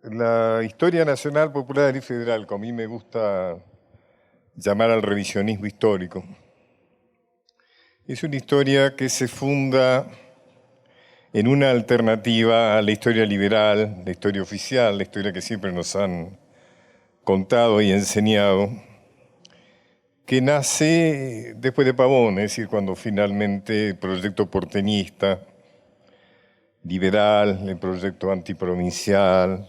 La historia nacional, popular y federal, como a mí me gusta llamar al revisionismo histórico, es una historia que se funda en una alternativa a la historia liberal, la historia oficial, la historia que siempre nos han contado y enseñado, que nace después de Pavón, es decir, cuando finalmente el proyecto porteñista, liberal, el proyecto antiprovincial,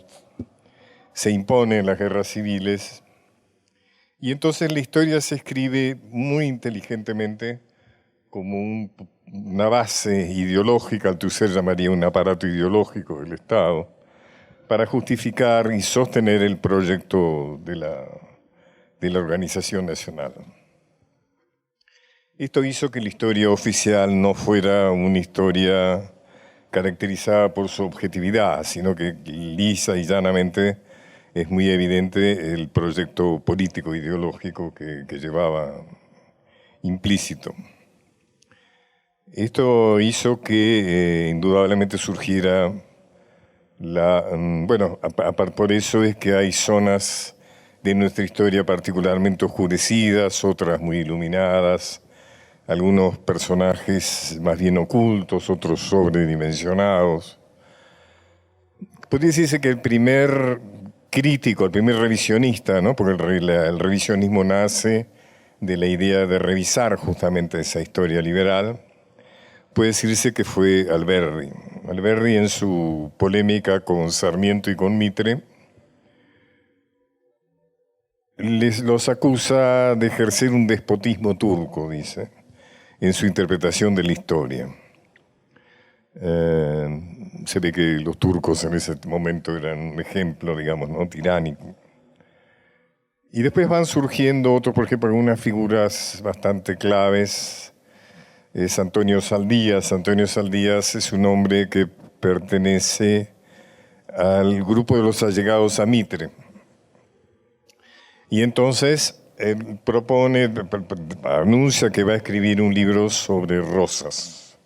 se impone en las guerras civiles. Y entonces la historia se escribe muy inteligentemente como una base ideológica, Althusser llamaría un aparato ideológico del Estado, para justificar y sostener el proyecto de la organización nacional. Esto hizo que la historia oficial no fuera una historia caracterizada por su objetividad, sino que lisa y llanamente es muy evidente el proyecto político ideológico que llevaba implícito. Esto hizo que indudablemente surgiera por eso es que hay zonas de nuestra historia particularmente oscurecidas, otras muy iluminadas, algunos personajes más bien ocultos, otros sobredimensionados. Podría decirse que el primer crítico, el primer revisionista, ¿no? Porque el revisionismo nace de la idea de revisar justamente esa historia liberal, puede decirse que fue Alberdi. Alberdi, en su polémica con Sarmiento y con Mitre, los acusa de ejercer un despotismo turco, dice, en su interpretación de la historia. Se ve que los turcos en ese momento eran un ejemplo, digamos, ¿no? Tiránico. Y después van surgiendo otros, por ejemplo, algunas figuras bastante claves. Es Antonio Saldías. Antonio Saldías es un hombre que pertenece al grupo de los allegados a Mitre. Y entonces él anuncia que va a escribir un libro sobre Rosas.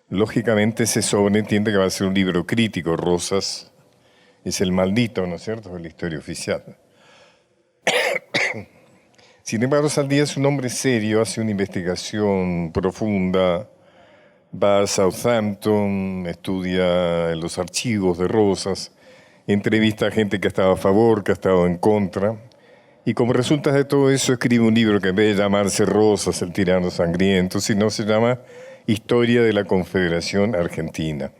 Lógicamente se sobreentiende que va a ser un libro crítico. Rosas es el maldito, ¿no es cierto?, de la historia oficial. Sin embargo, Saldías es un hombre serio, hace una investigación profunda, va a Southampton, estudia los archivos de Rosas, entrevista a gente que ha estado a favor, que ha estado en contra, y como resultado de todo eso escribe un libro que en vez de llamarse Rosas, el tirano sangriento, sino se llama Historia de la Confederación Argentina.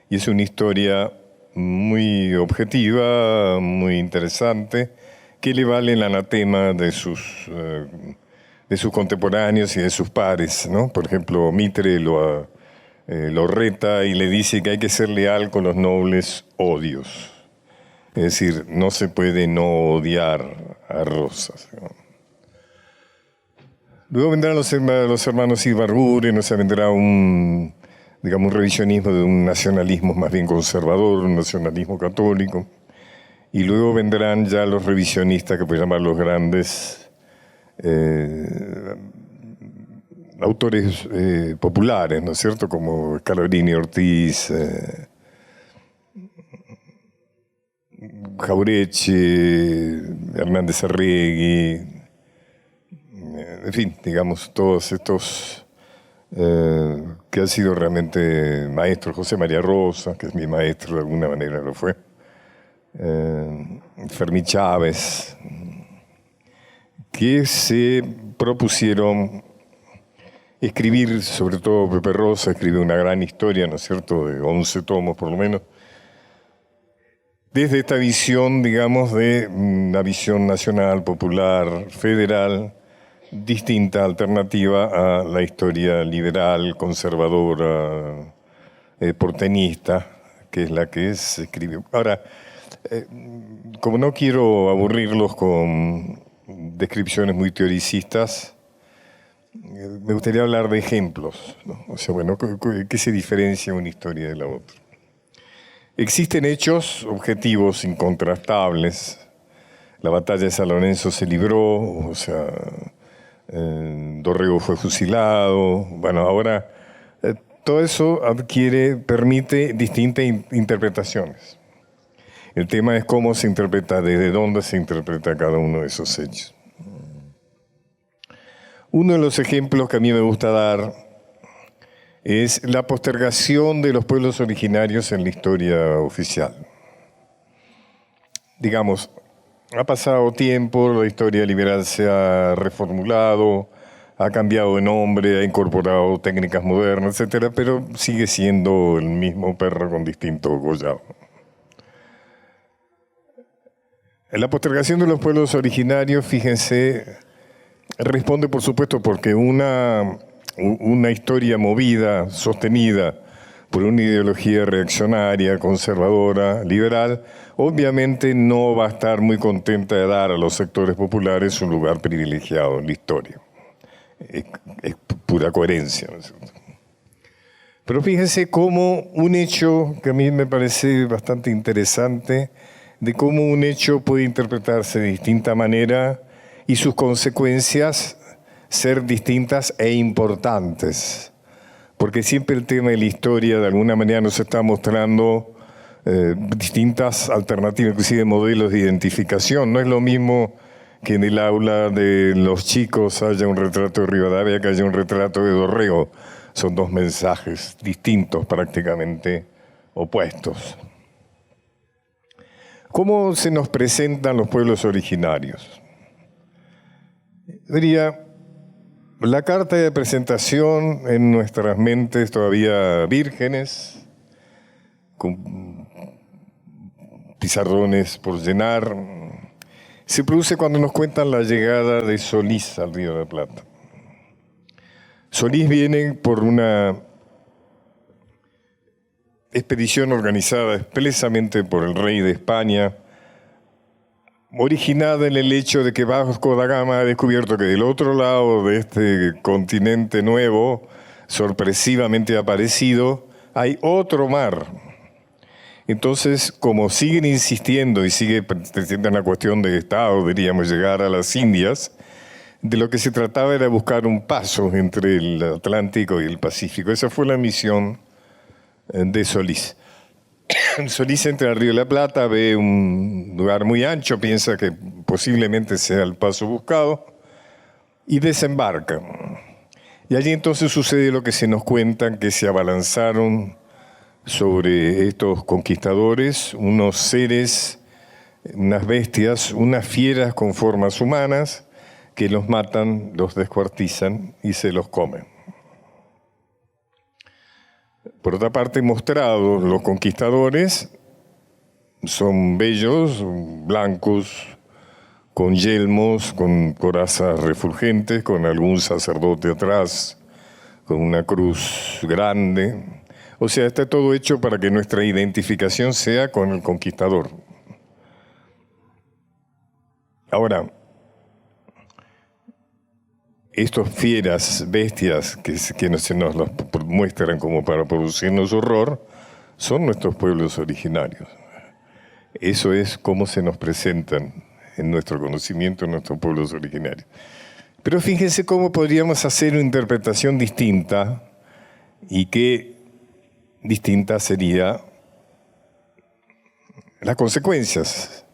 Y es una historia muy objetiva, muy interesante, que le vale el anatema de sus contemporáneos y de sus pares, ¿no? Por ejemplo, Mitre lo reta y le dice que hay que ser leal con los nobles odios. Es decir, no se puede no odiar a Rosas, ¿no? Luego vendrán los hermanos Ibarguren, o sea, vendrá un revisionismo de un nacionalismo más bien conservador, un nacionalismo católico. Y luego vendrán ya los revisionistas, que podemos llamar los grandes autores populares, ¿no es cierto?, como Scalabrini, Ortiz, Jauretche, Hernández Arregui, en fin, digamos, todos estos que han sido realmente maestros. José María Rosa, que es mi maestro, de alguna manera lo fue. Fermín Chávez, que se propusieron escribir, sobre todo Pepe Rosa escribió una gran historia, ¿no es cierto?, de 11 tomos por lo menos, desde esta visión, digamos, de una visión nacional, popular, federal, distinta, alternativa a la historia liberal, conservadora, porteñista, que es la que se escribió. Ahora, como no quiero aburrirlos con descripciones muy teoricistas, me gustaría hablar de ejemplos, ¿no? O sea, bueno, ¿qué se diferencia una historia de la otra? Existen hechos objetivos incontrastables. La batalla de San Lorenzo se libró, o sea, Dorrego fue fusilado. Bueno, ahora todo eso permite distintas interpretaciones. El tema es cómo se interpreta, desde dónde se interpreta cada uno de esos hechos. Uno de los ejemplos que a mí me gusta dar es la postergación de los pueblos originarios en la historia oficial. Digamos, ha pasado tiempo, la historia liberal se ha reformulado, ha cambiado de nombre, ha incorporado técnicas modernas, etcétera, pero sigue siendo el mismo perro con distinto collado. En la postergación de los pueblos originarios, fíjense, responde por supuesto porque una historia movida, sostenida por una ideología reaccionaria, conservadora, liberal, obviamente no va a estar muy contenta de dar a los sectores populares un lugar privilegiado en la historia. Es pura coherencia, ¿no es cierto? Pero fíjense cómo un hecho que a mí me parece bastante interesante, de cómo un hecho puede interpretarse de distinta manera y sus consecuencias ser distintas e importantes. Porque siempre el tema de la historia de alguna manera nos está mostrando distintas alternativas, inclusive modelos de identificación. No es lo mismo que en el aula de los chicos haya un retrato de Rivadavia que haya un retrato de Dorrego. Son dos mensajes distintos, prácticamente opuestos. ¿Cómo se nos presentan los pueblos originarios? Diría, la carta de presentación en nuestras mentes todavía vírgenes, con pizarrones por llenar, se produce cuando nos cuentan la llegada de Solís al Río de la Plata. Solís viene por una expedición organizada expresamente por el rey de España, originada en el hecho de que Vasco da Gama ha descubierto que del otro lado de este continente nuevo, sorpresivamente aparecido, hay otro mar. Entonces, como siguen insistiendo y sigue presente una cuestión de Estado, diríamos, llegar a las Indias, de lo que se trataba era buscar un paso entre el Atlántico y el Pacífico. Esa fue la misión de Solís. Solís entra al Río de la Plata, ve un lugar muy ancho, piensa que posiblemente sea el paso buscado, y desembarca. Y allí entonces sucede lo que se nos cuentan, que se abalanzaron sobre estos conquistadores unos seres, unas bestias, unas fieras con formas humanas, que los matan, los descuartizan y se los comen. Por otra parte, mostrados los conquistadores, son bellos, blancos, con yelmos, con corazas refulgentes, con algún sacerdote atrás, con una cruz grande. O sea, está todo hecho para que nuestra identificación sea con el conquistador. Ahora, estos fieras, bestias que se nos los muestran como para producirnos horror, son nuestros pueblos originarios. Eso es cómo se nos presentan en nuestro conocimiento nuestros pueblos originarios. Pero fíjense cómo podríamos hacer una interpretación distinta y qué distinta sería las consecuencias.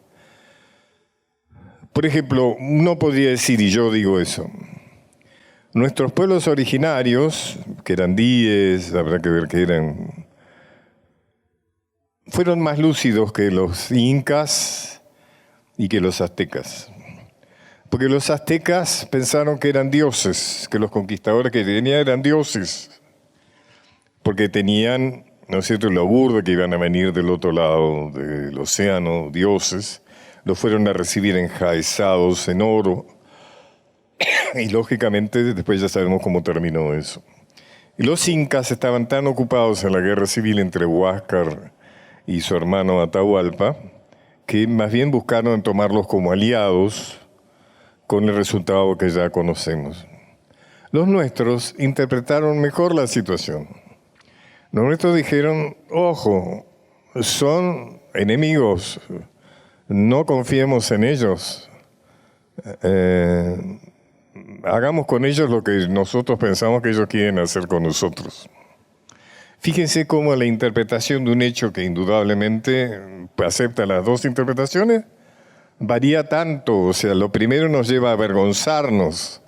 Por ejemplo, uno podría decir, y yo digo eso, nuestros pueblos originarios, querandíes, habrá que ver qué eran, fueron más lúcidos que los incas y que los aztecas. Porque los aztecas pensaron que eran dioses, que los conquistadores que tenían eran dioses. Porque tenían, ¿no es cierto?, el augurio de que iban a venir del otro lado del océano, dioses. Los fueron a recibir enjaezados en oro. Y lógicamente después ya sabemos cómo terminó eso. Y los incas estaban tan ocupados en la guerra civil entre Huáscar y su hermano Atahualpa, que más bien buscaron tomarlos como aliados con el resultado que ya conocemos. Los nuestros interpretaron mejor la situación. Los nuestros dijeron, ojo, son enemigos, no confiemos en ellos. Hagamos con ellos lo que nosotros pensamos que ellos quieren hacer con nosotros. Fíjense cómo la interpretación de un hecho que indudablemente acepta las dos interpretaciones varía tanto. O sea, lo primero nos lleva a avergonzarnos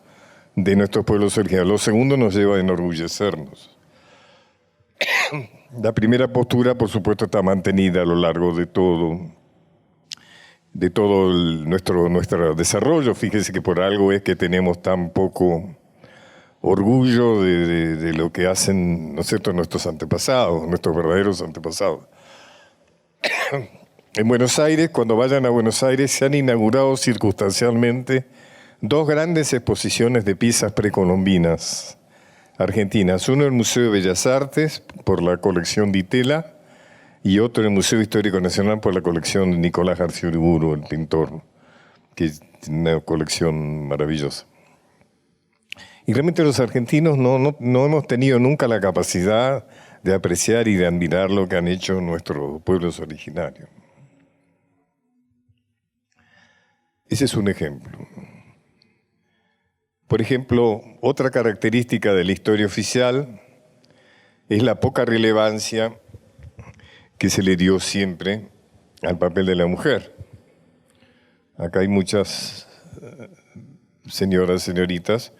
de nuestros pueblos originarios, lo segundo nos lleva a enorgullecernos. La primera postura, por supuesto, está mantenida a lo largo de todo nuestro desarrollo. Fíjense que por algo es que tenemos tan poco orgullo de lo que hacen, ¿no es cierto?, nuestros antepasados, nuestros verdaderos antepasados. En Buenos Aires, cuando vayan a Buenos Aires, se han inaugurado circunstancialmente dos grandes exposiciones de piezas precolombinas argentinas. Uno en el Museo de Bellas Artes, por la colección Di Tella, y otro en el Museo Histórico Nacional por la colección de Nicolás García Uriburu, el pintor, que es una colección maravillosa. Y realmente los argentinos no hemos tenido nunca la capacidad de apreciar y de admirar lo que han hecho nuestros pueblos originarios. Ese es un ejemplo. Por ejemplo, otra característica de la historia oficial es la poca relevancia que se le dio siempre al papel de la mujer. Acá hay muchas señoras, señoritas.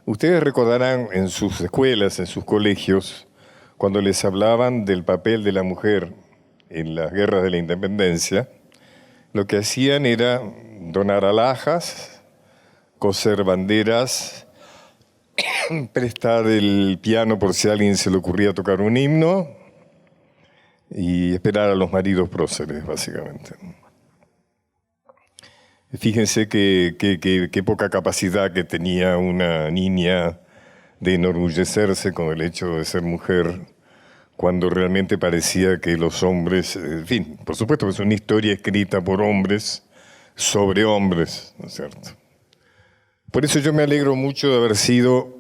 Ustedes recordarán en sus escuelas, en sus colegios, cuando les hablaban del papel de la mujer en las guerras de la independencia, lo que hacían era donar alhajas, coser banderas, prestar el piano por si a alguien se le ocurría tocar un himno y esperar a los maridos próceres, básicamente. Fíjense qué poca capacidad que tenía una niña de enorgullecerse con el hecho de ser mujer, cuando realmente parecía que los hombres, en fin, por supuesto que es una historia escrita por hombres sobre hombres, ¿no es cierto? Por eso yo me alegro mucho de haber sido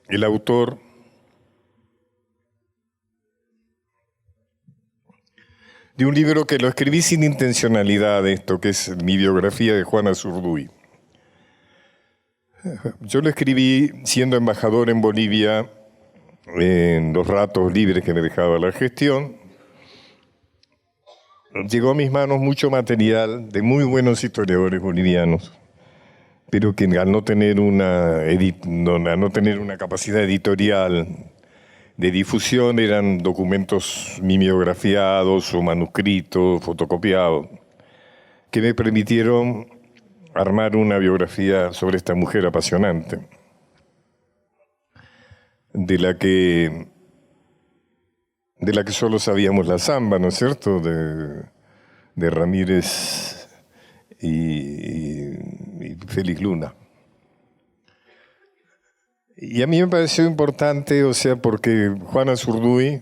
el autor de un libro que lo escribí sin intencionalidad, esto que es mi biografía de Juan Azurduy. Yo lo escribí siendo embajador en Bolivia en los ratos libres que me dejaba la gestión. Llegó a mis manos mucho material de muy buenos historiadores bolivianos, pero que al no tener una capacidad editorial de difusión eran documentos mimeografiados o manuscritos, fotocopiados, que me permitieron armar una biografía sobre esta mujer apasionante, de la que solo sabíamos la samba, ¿no es cierto?, de Ramírez y Félix Luna. Y a mí me pareció importante, o sea, porque Juana Azurduy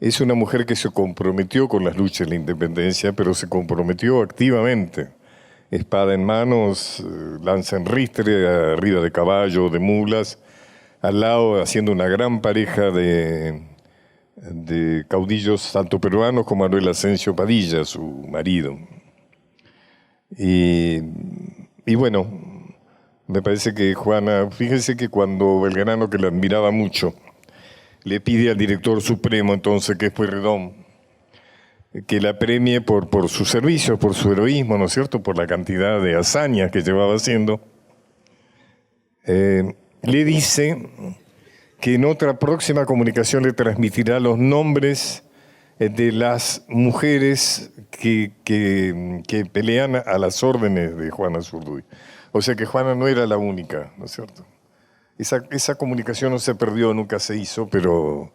es una mujer que se comprometió con las luchas de la independencia, pero se comprometió activamente. Espada en manos, lanza en ristre, arriba de caballo, de mulas, al lado haciendo una gran pareja de caudillos tanto peruanos como Manuel Asensio Padilla, su marido. Y bueno, me parece que Juana, fíjense que cuando Belgrano, que la admiraba mucho, le pide al director supremo entonces, que es Pueyrredón, que la premie por sus servicios, por su heroísmo, ¿no es cierto?, por la cantidad de hazañas que llevaba haciendo, le dice que en otra próxima comunicación le transmitirá los nombres de las mujeres que pelean a las órdenes de Juana Azurduy. O sea que Juana no era la única, ¿no es cierto? Esa comunicación no se perdió, nunca se hizo, pero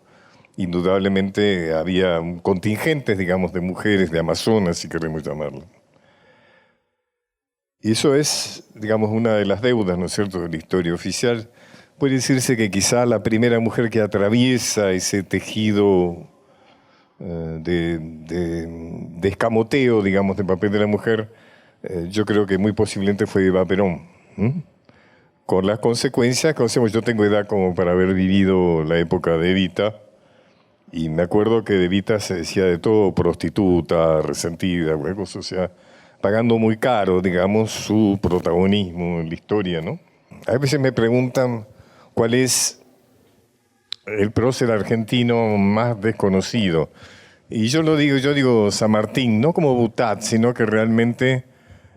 indudablemente había contingentes, digamos, de mujeres, de amazonas, si queremos llamarlo. Y eso es, digamos, una de las deudas, ¿no es cierto?, de la historia oficial. Puede decirse que quizá la primera mujer que atraviesa ese tejido de escamoteo, digamos, del papel de la mujer, yo creo que muy posiblemente fue Eva Perón. Con las consecuencias, conocemos, yo tengo edad como para haber vivido la época de Evita, y me acuerdo que de Evita se decía de todo, prostituta, resentida, o sea, pagando muy caro, digamos, su protagonismo en la historia, ¿no? A veces me preguntan cuál es el prócer argentino más desconocido. Y yo digo San Martín, no como Butat, sino que realmente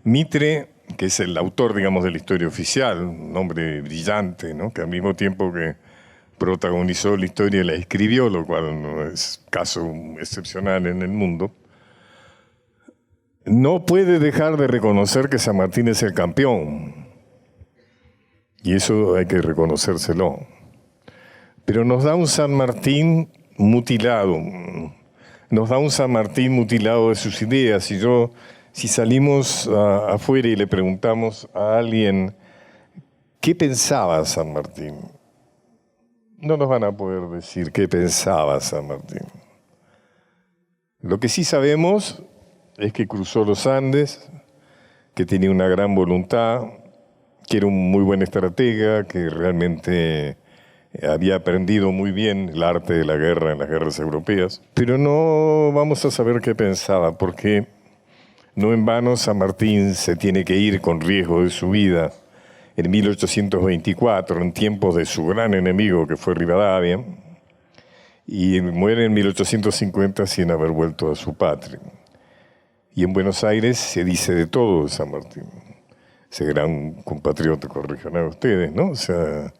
Mitre, que es el autor, digamos, de la historia oficial, un hombre brillante, ¿no? Que al mismo tiempo que protagonizó la historia la escribió, lo cual no es caso excepcional en el mundo, no puede dejar de reconocer que San Martín es el campeón. Y eso hay que reconocérselo. Pero nos da un San Martín mutilado. Nos da un San Martín mutilado de sus ideas. Si salimos afuera y le preguntamos a alguien qué pensaba San Martín, no nos van a poder decir qué pensaba San Martín. Lo que sí sabemos es que cruzó los Andes, que tenía una gran voluntad, que era un muy buen estratega, que realmente había aprendido muy bien el arte de la guerra en las guerras europeas. Pero no vamos a saber qué pensaba, porque no en vano San Martín se tiene que ir con riesgo de su vida en 1824, en tiempos de su gran enemigo que fue Rivadavia, y muere en 1850 sin haber vuelto a su patria. Y en Buenos Aires se dice de todo de San Martín. Ese gran compatriota, corrijan a ustedes, ¿no? O sea,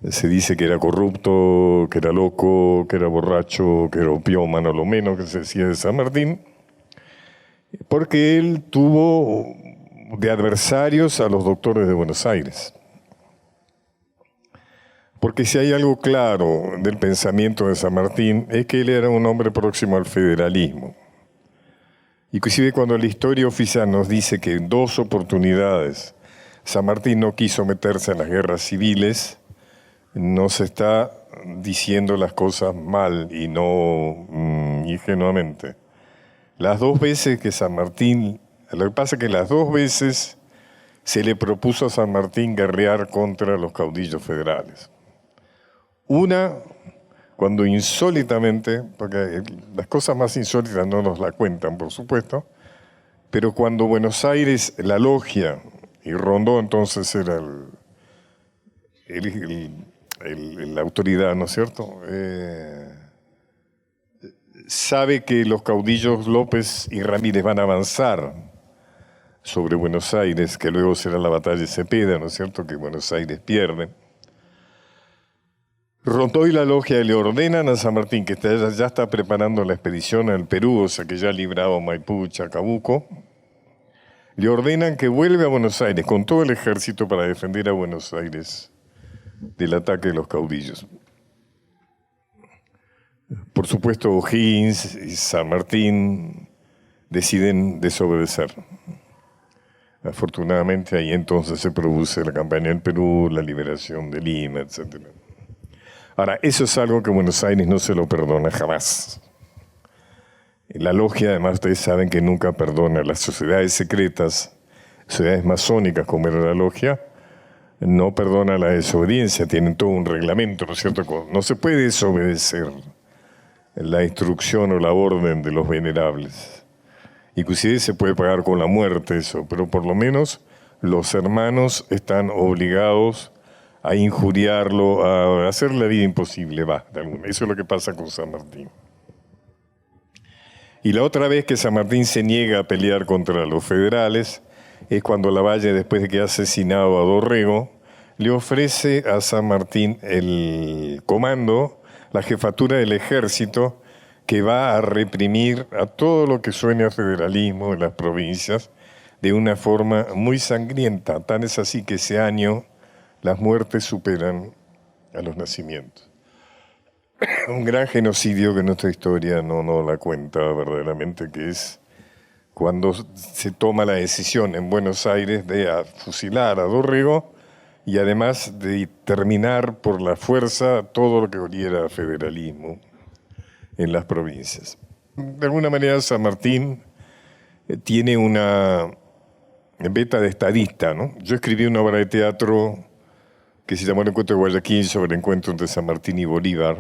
se dice que era corrupto, que era loco, que era borracho, que era opiómano, lo menos que se decía de San Martín, porque él tuvo de adversarios a los doctores de Buenos Aires. Porque si hay algo claro del pensamiento de San Martín, es que él era un hombre próximo al federalismo. Inclusive cuando la historia oficial nos dice que en 2 oportunidades San Martín no quiso meterse en las guerras civiles, no se está diciendo las cosas mal y no ingenuamente. Las 2 veces que San Martín, lo que pasa es que las 2 veces se le propuso a San Martín guerrear contra los caudillos federales. Una, cuando insólitamente, porque las cosas más insólitas no nos la cuentan, por supuesto, pero cuando Buenos Aires, la logia, y Rondó entonces era la autoridad, ¿no es cierto?, sabe que los caudillos López y Ramírez van a avanzar sobre Buenos Aires, que luego será la batalla de Cepeda, ¿no es cierto?, que Buenos Aires pierde. Rondó y la logia le ordenan a San Martín, que ya está preparando la expedición al Perú, o sea que ya ha librado Maipú, Chacabuco, le ordenan que vuelva a Buenos Aires con todo el ejército para defender a Buenos Aires del ataque de los caudillos. Por supuesto, O'Higgins y San Martín deciden desobedecer. Afortunadamente ahí entonces se produce la campaña del Perú, la liberación de Lima, etc. Ahora, eso es algo que Buenos Aires no se lo perdona jamás. La logia, además, ustedes saben que nunca perdona. Las sociedades secretas, sociedades masónicas como era la logia, no perdona la desobediencia, tienen todo un reglamento, ¿no es cierto? No se puede desobedecer la instrucción o la orden de los venerables. Inclusive se puede pagar con la muerte eso, pero por lo menos los hermanos están obligados a injuriarlo, a hacer la vida imposible. Eso es lo que pasa con San Martín. Y la otra vez que San Martín se niega a pelear contra los federales es cuando Lavalle, después de que ha asesinado a Dorrego, le ofrece a San Martín el comando, la jefatura del ejército, que va a reprimir a todo lo que suene a federalismo en las provincias de una forma muy sangrienta. Tan es así que ese año las muertes superan a los nacimientos. Un gran genocidio que nuestra historia no la cuenta verdaderamente, que es cuando se toma la decisión en Buenos Aires de fusilar a Dorrego y además de terminar por la fuerza todo lo que oliera a federalismo en las provincias. De alguna manera San Martín tiene una beta de estadista, ¿no? Yo escribí una obra de teatro que se llamó El Encuentro de Guayaquil, sobre el encuentro entre San Martín y Bolívar.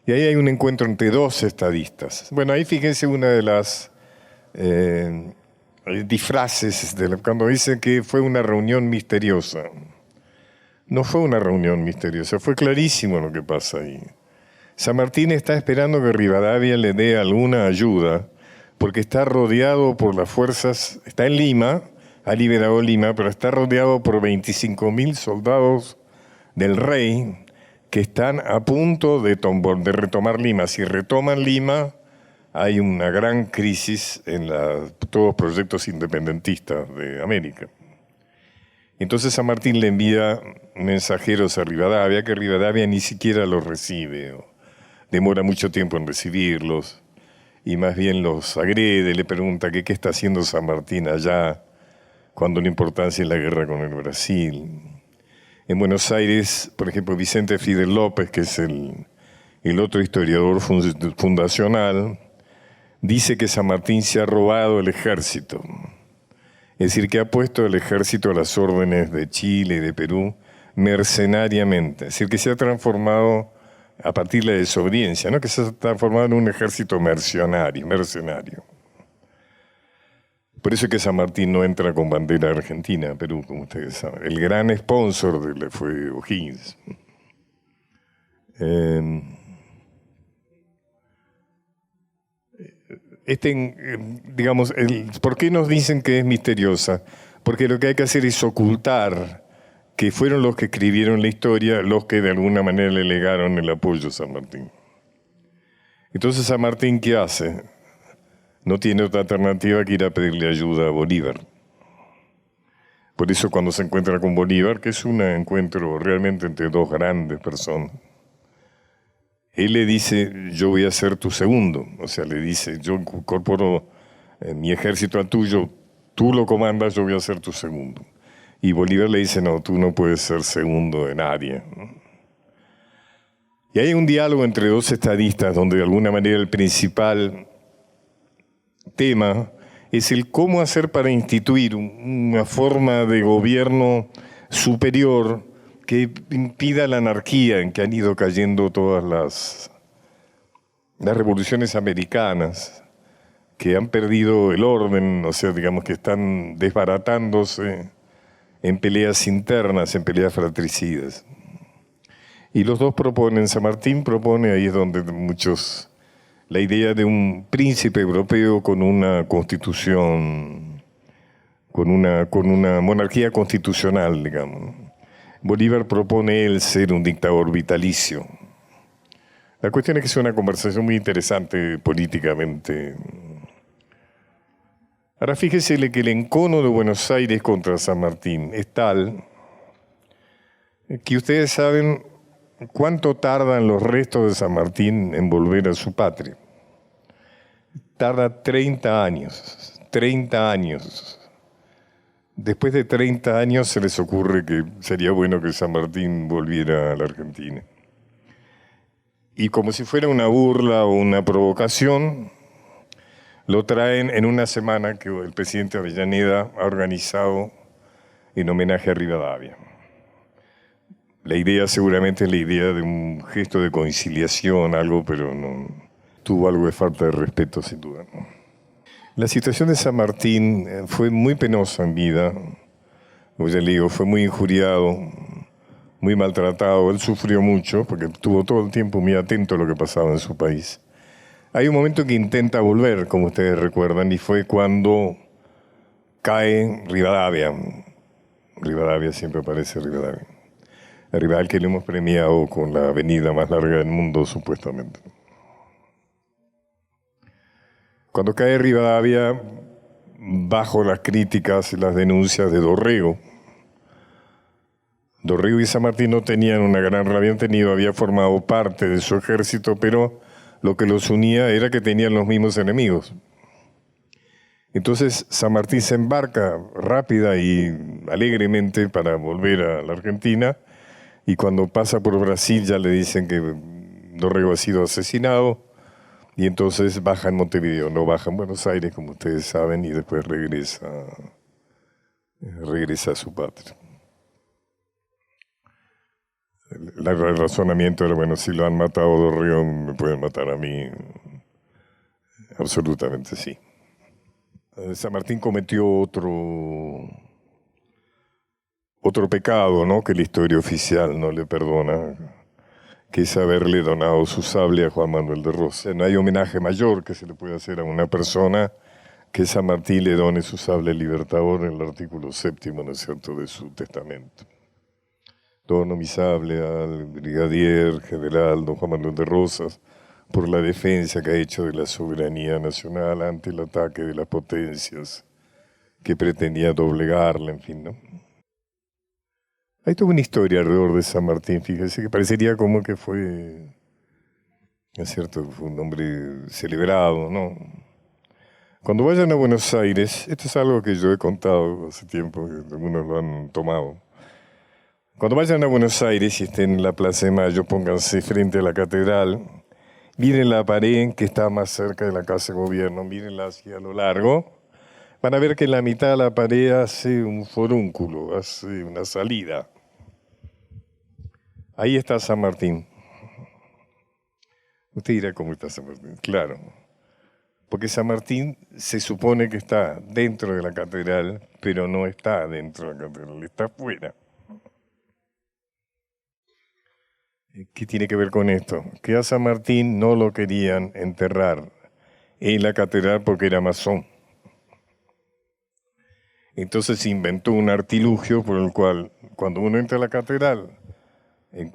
Y ahí hay un encuentro entre 2 estadistas. Bueno, ahí fíjense una de las disfraces, cuando dicen que fue una reunión misteriosa. No fue una reunión misteriosa, fue clarísimo lo que pasa ahí. San Martín está esperando que Rivadavia le dé alguna ayuda, porque está rodeado por las fuerzas, está en Lima, ha liberado Lima, pero está rodeado por 25.000 soldados del rey que están a punto de retomar Lima. Si retoman Lima, hay una gran crisis en todos los proyectos independentistas de América. Entonces San Martín le envía mensajeros a Rivadavia, que Rivadavia ni siquiera los recibe, o demora mucho tiempo en recibirlos, y más bien los agrede, le pregunta qué está haciendo San Martín allá, cuando la importancia es la guerra con el Brasil. En Buenos Aires, por ejemplo, Vicente Fidel López, que es el otro historiador fundacional, dice que San Martín se ha robado el ejército. Es decir, que ha puesto el ejército a las órdenes de Chile y de Perú mercenariamente. Es decir, que se ha transformado a partir de la desobediencia, ¿no? Que se ha transformado en un ejército mercenario. Por eso es que San Martín no entra con bandera argentina a Perú, como ustedes saben. El gran sponsor de él fue O'Higgins. Digamos, ¿por qué nos dicen que es misteriosa? Porque lo que hay que hacer es ocultar que fueron los que escribieron la historia los que de alguna manera le legaron el apoyo a San Martín. Entonces, ¿San Martín qué hace? No tiene otra alternativa que ir a pedirle ayuda a Bolívar. Por eso cuando se encuentra con Bolívar, que es un encuentro realmente entre dos grandes personas, él le dice, yo voy a ser tu segundo. O sea, le dice, yo incorporo mi ejército al tuyo, tú lo comandas, yo voy a ser tu segundo. Y Bolívar le dice, no, tú no puedes ser segundo de nadie. Y hay un diálogo entre dos estadistas donde de alguna manera el principal tema es el cómo hacer para instituir una forma de gobierno superior que impida la anarquía en que han ido cayendo todas las revoluciones americanas, que han perdido el orden, o sea, digamos que están desbaratándose en peleas internas, en peleas fratricidas. Y los dos proponen, San Martín propone, ahí es donde muchos, la idea de un príncipe europeo con una constitución, con una monarquía constitucional, digamos. Bolívar propone él ser un dictador vitalicio. La cuestión es que es una conversación muy interesante políticamente. Ahora fíjese que el encono de Buenos Aires contra San Martín es tal que ustedes saben cuánto tardan los restos de San Martín en volver a su patria. Tarda 30 años, 30 años. Después de 30 años se les ocurre que sería bueno que San Martín volviera a la Argentina. Y como si fuera una burla o una provocación, lo traen en una semana que el presidente Avellaneda ha organizado en homenaje a Rivadavia. La idea seguramente es la idea de un gesto de conciliación, algo, pero no tuvo algo de falta de respeto, sin duda, ¿no? La situación de San Martín fue muy penosa en vida. Como ya le digo, fue muy injuriado, muy maltratado. Él sufrió mucho porque estuvo todo el tiempo muy atento a lo que pasaba en su país. Hay un momento que intenta volver, como ustedes recuerdan, y fue cuando cae Rivadavia. Rivadavia siempre aparece Rivadavia. El rival que le hemos premiado con la avenida más larga del mundo, supuestamente. Cuando cae Rivadavia, bajo las críticas y las denuncias de Dorrego y San Martín no tenían una gran relación, había formado parte de su ejército, pero lo que los unía era que tenían los mismos enemigos. Entonces San Martín se embarca rápida y alegremente para volver a la Argentina, y cuando pasa por Brasil ya le dicen que Dorrego ha sido asesinado, y entonces baja en Montevideo, no baja en Buenos Aires, como ustedes saben, y después regresa a su patria. El razonamiento era, bueno, si lo han matado a Dorrego, me pueden matar a mí. Absolutamente sí. San Martín cometió otro pecado, ¿no?, que la historia oficial no le perdona, que es haberle donado su sable a Juan Manuel de Rosas. No hay homenaje mayor que se le pueda hacer a una persona que San Martín le done su sable libertador en el artículo 7º, ¿no es cierto?, de su testamento. Dono mi sable al brigadier general don Juan Manuel de Rosas por la defensa que ha hecho de la soberanía nacional ante el ataque de las potencias que pretendía doblegarla, en fin, ¿no? Hay toda una historia alrededor de San Martín, fíjese, que parecería como que fue, ¿no es cierto?, fue un hombre celebrado, ¿no? Cuando vayan a Buenos Aires, esto es algo que yo he contado hace tiempo, que algunos lo han tomado. Cuando vayan a Buenos Aires y estén en la Plaza de Mayo, pónganse frente a la catedral, miren la pared que está más cerca de la Casa de Gobierno, mírenla hacia lo largo, van a ver que en la mitad de la pared hace un forúnculo, hace una salida. Ahí está San Martín. Usted dirá cómo está San Martín. Claro, porque San Martín se supone que está dentro de la catedral, pero no está dentro de la catedral, está afuera. ¿Qué tiene que ver con esto? Que a San Martín no lo querían enterrar en la catedral porque era masón. Entonces se inventó un artilugio por el cual, cuando uno entra a la catedral,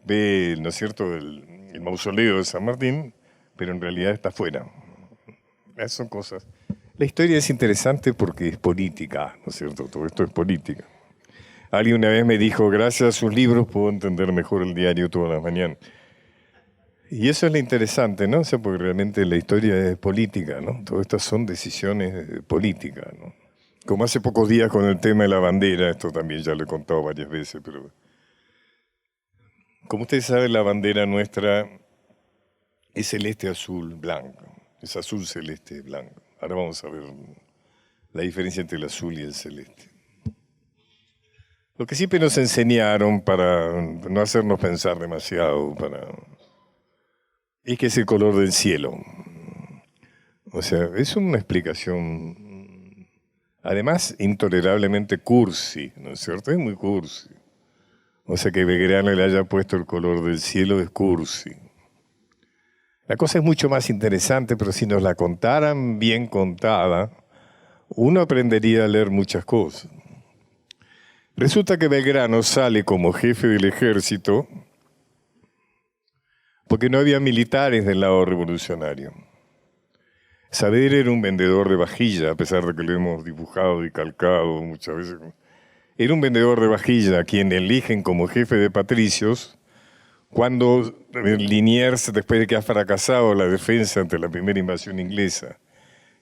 ve, ¿no es cierto?, el mausoleo de San Martín, pero en realidad está afuera. Esas son cosas. La historia es interesante porque es política, ¿no es cierto? Todo esto es política. Alguien una vez me dijo, gracias a sus libros puedo entender mejor el diario todas las mañanas. Y eso es lo interesante, ¿no? O sea, porque realmente la historia es política, ¿no? Todas estas son decisiones políticas, ¿no? Como hace pocos días con el tema de la bandera, esto también ya lo he contado varias veces, pero como ustedes saben, la bandera nuestra es celeste, azul, blanco. Es azul, celeste, blanco. Ahora vamos a ver la diferencia entre el azul y el celeste. Lo que siempre nos enseñaron para no hacernos pensar demasiado, es que es el color del cielo. O sea, es una explicación, además, intolerablemente cursi, ¿no es cierto? Es muy cursi. O sea, que Belgrano le haya puesto el color del cielo es cursi. La cosa es mucho más interesante, pero si nos la contaran bien contada, uno aprendería a leer muchas cosas. Resulta que Belgrano sale como jefe del ejército porque no había militares del lado revolucionario. Saavedra era un vendedor de vajilla, a pesar de que lo hemos dibujado y calcado muchas veces. Era un vendedor de vajilla a quien eligen como jefe de patricios cuando Liniers, después de que ha fracasado la defensa ante la primera invasión inglesa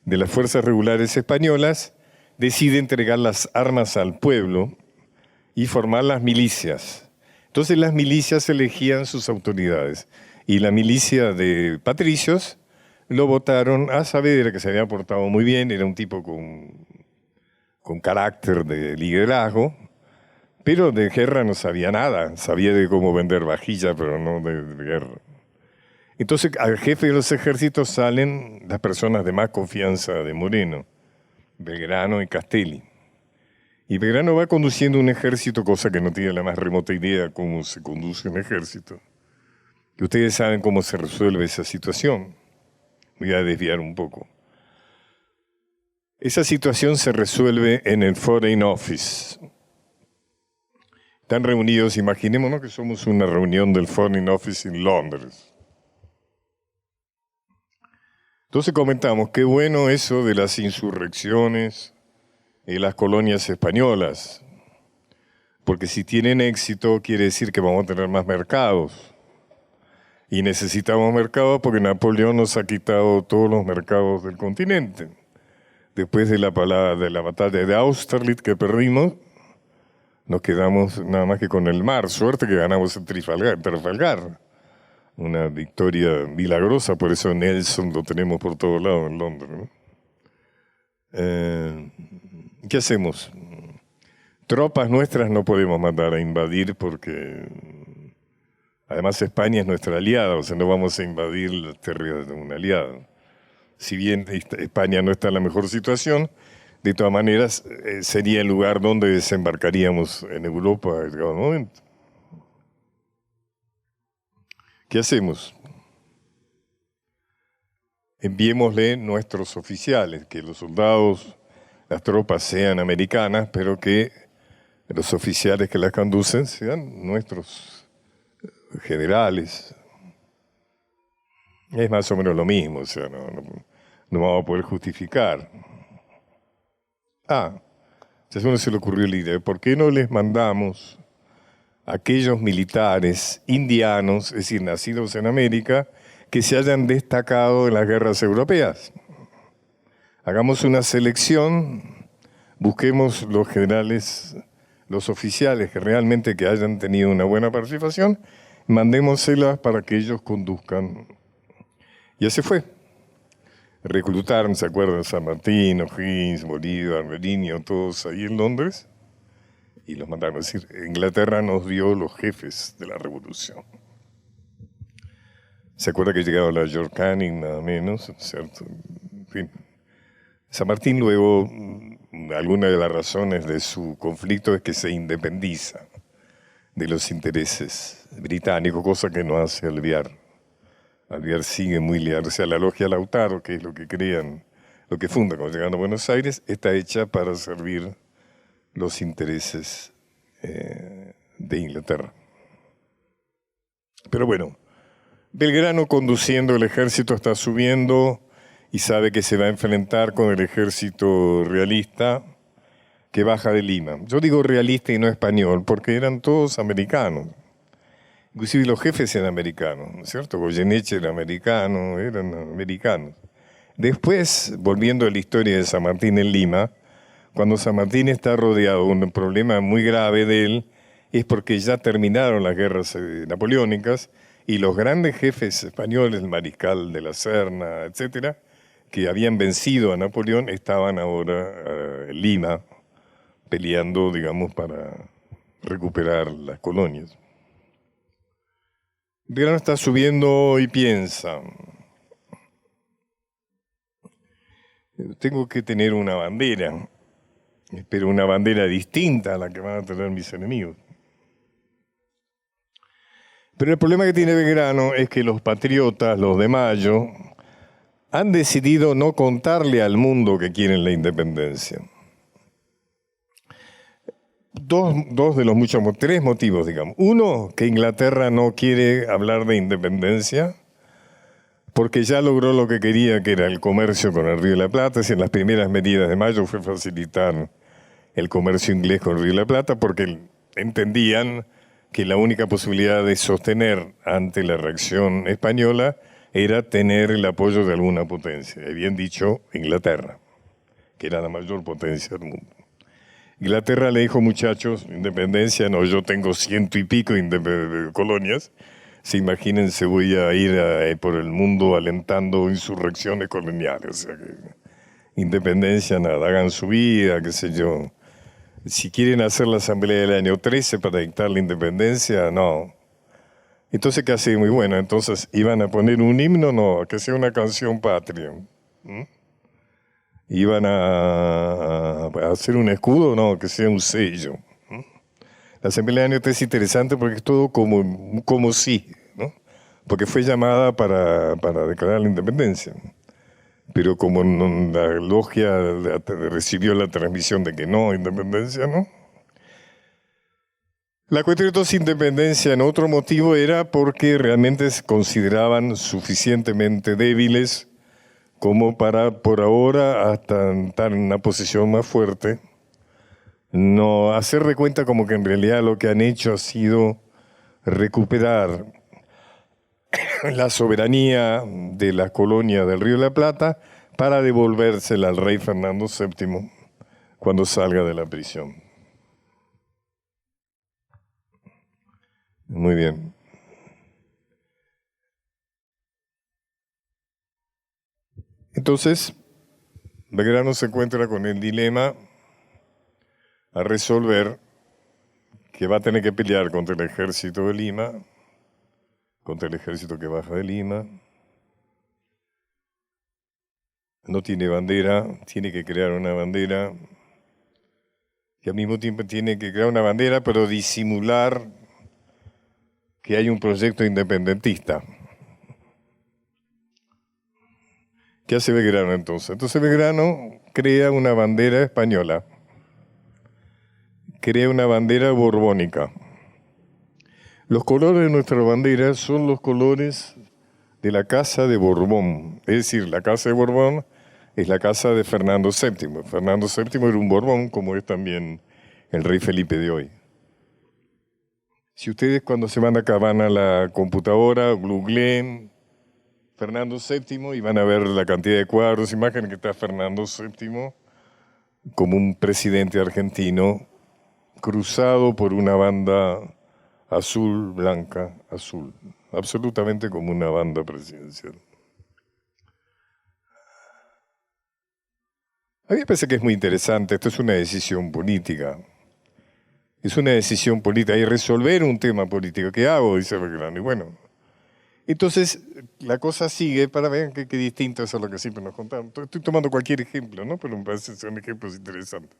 de las fuerzas regulares españolas, decide entregar las armas al pueblo y formar las milicias. Entonces las milicias elegían sus autoridades y la milicia de patricios lo votaron a Saavedra, que se había portado muy bien, era un tipo con carácter de liderazgo, pero de guerra no sabía nada, sabía de cómo vender vajilla, pero no de guerra. Entonces al jefe de los ejércitos salen las personas de más confianza de Moreno, Belgrano y Castelli. Y Belgrano va conduciendo un ejército, cosa que no tiene la más remota idea cómo se conduce un ejército. Y ustedes saben cómo se resuelve esa situación. Voy a desviar un poco. Esa situación se resuelve en el Foreign Office. Están reunidos, imaginémonos que somos una reunión del Foreign Office en Londres. Entonces comentamos, qué bueno eso de las insurrecciones en las colonias españolas, porque si tienen éxito quiere decir que vamos a tener más mercados. Y necesitamos mercados porque Napoleón nos ha quitado todos los mercados del continente. Después de la batalla de Austerlitz que perdimos, nos quedamos nada más que con el mar. Suerte que ganamos en Trafalgar. Una victoria milagrosa, por eso Nelson lo tenemos por todos lados en Londres, ¿no? ¿Qué hacemos? Tropas nuestras no podemos mandar a invadir porque además España es nuestra aliada, o sea, no vamos a invadir las tierras de un aliado. Si bien España no está en la mejor situación, De todas maneras, sería el lugar donde desembarcaríamos en Europa en cada momento. ¿Qué hacemos? Enviémosle nuestros oficiales, que los soldados, las tropas sean americanas, pero que los oficiales que las conducen sean nuestros generales. Es más o menos lo mismo, o sea, no vamos a poder justificar. Entonces a uno se le ocurrió la idea, ¿por qué no les mandamos a aquellos militares indianos, es decir, nacidos en América, que se hayan destacado en las guerras europeas? Hagamos una selección, busquemos los generales, los oficiales que realmente que hayan tenido una buena participación, mandémoselas para que ellos conduzcan. Y así fue. Reclutaron, ¿se acuerdan? San Martín, O'Higgins, Bolívar, Meriño, todos ahí en Londres, y los mandaron. Es decir, Inglaterra nos dio los jefes de la revolución. ¿Se acuerda que llegaba la George Canning, nada menos? ¿Cierto? En fin. San Martín luego, alguna de las razones de su conflicto es que se independiza de los intereses británicos, cosa que no hace Alvear. Alvear sigue muy leal. O sea, la logia Lautaro, que es lo que crean, lo que funda cuando llegan a Buenos Aires, está hecha para servir los intereses de Inglaterra. Pero bueno, Belgrano conduciendo el ejército está subiendo y sabe que se va a enfrentar con el ejército realista que baja de Lima. Yo digo realista y no español porque eran todos americanos. Inclusive los jefes eran americanos, ¿no es cierto? Goyeneche era americano, eran americanos. Después, volviendo a la historia de San Martín en Lima, cuando San Martín está rodeado de un problema muy grave de él, es porque ya terminaron las guerras napoleónicas y los grandes jefes españoles, el mariscal de la Serna, etcétera, que habían vencido a Napoleón, estaban ahora en Lima peleando, digamos, para recuperar las colonias. Belgrano está subiendo y piensa, tengo que tener una bandera, pero una bandera distinta a la que van a tener mis enemigos. Pero el problema que tiene Belgrano es que los patriotas, los de Mayo, han decidido no contarle al mundo que quieren la independencia. Dos de los muchos, tres motivos, digamos. Uno, que Inglaterra no quiere hablar de independencia porque ya logró lo que quería, que era el comercio con el Río de la Plata. Y en las primeras medidas de Mayo fue facilitar el comercio inglés con el Río de la Plata porque entendían que la única posibilidad de sostener ante la reacción española era tener el apoyo de alguna potencia. Bien dicho, Inglaterra, que era la mayor potencia del mundo. Inglaterra le dijo, muchachos, independencia, no, yo tengo 100 y pico colonias. Se imagínense, voy a ir por el mundo alentando insurrecciones coloniales. O sea, que independencia, nada, hagan su vida, qué sé yo. Si quieren hacer la asamblea del año 13 para dictar la independencia, no. Entonces, ¿qué hacía? Muy bueno. Entonces, ¿iban a poner un himno? No, que sea una canción patria. ¿Iban a hacer un escudo? No, que sea un sello. La asamblea del año 13 es interesante porque es todo como sí, ¿no? Porque fue llamada para declarar la independencia. Pero como la logia recibió la transmisión de que no, independencia, ¿no? La cuestión de entonces independencia en otro motivo era porque realmente se consideraban suficientemente débiles como para, por ahora, hasta estar en una posición más fuerte, no hacer de cuenta como que en realidad lo que han hecho ha sido recuperar la soberanía de la colonia del Río de la Plata para devolvérsela al rey Fernando VII cuando salga de la prisión. Muy bien. Entonces, Belgrano se encuentra con el dilema a resolver que va a tener que pelear contra el ejército de Lima, contra el ejército que baja de Lima, no tiene bandera, tiene que crear una bandera, y al mismo tiempo tiene que crear una bandera, pero disimular que hay un proyecto independentista. ¿Qué hace Belgrano entonces? Entonces Belgrano crea una bandera española, crea una bandera borbónica. Los colores de nuestra bandera son los colores de la Casa de Borbón. Es decir, la Casa de Borbón es la casa de Fernando VII. Fernando VII era un Borbón, como es también el rey Felipe de hoy. Si ustedes cuando se van a la computadora, googleen Fernando VII y van a ver la cantidad de cuadros, imágenes que está Fernando VII como un presidente argentino cruzado por una banda azul, blanca, azul, absolutamente como una banda presidencial. A mí me parece que es muy interesante, esto es una decisión política. Es una decisión política y resolver un tema político. ¿Qué hago? Dice Belgrano. Y bueno, entonces la cosa sigue para ver qué distinto es a lo que siempre nos contamos. Estoy tomando cualquier ejemplo, ¿no? Pero me parece que son ejemplos interesantes.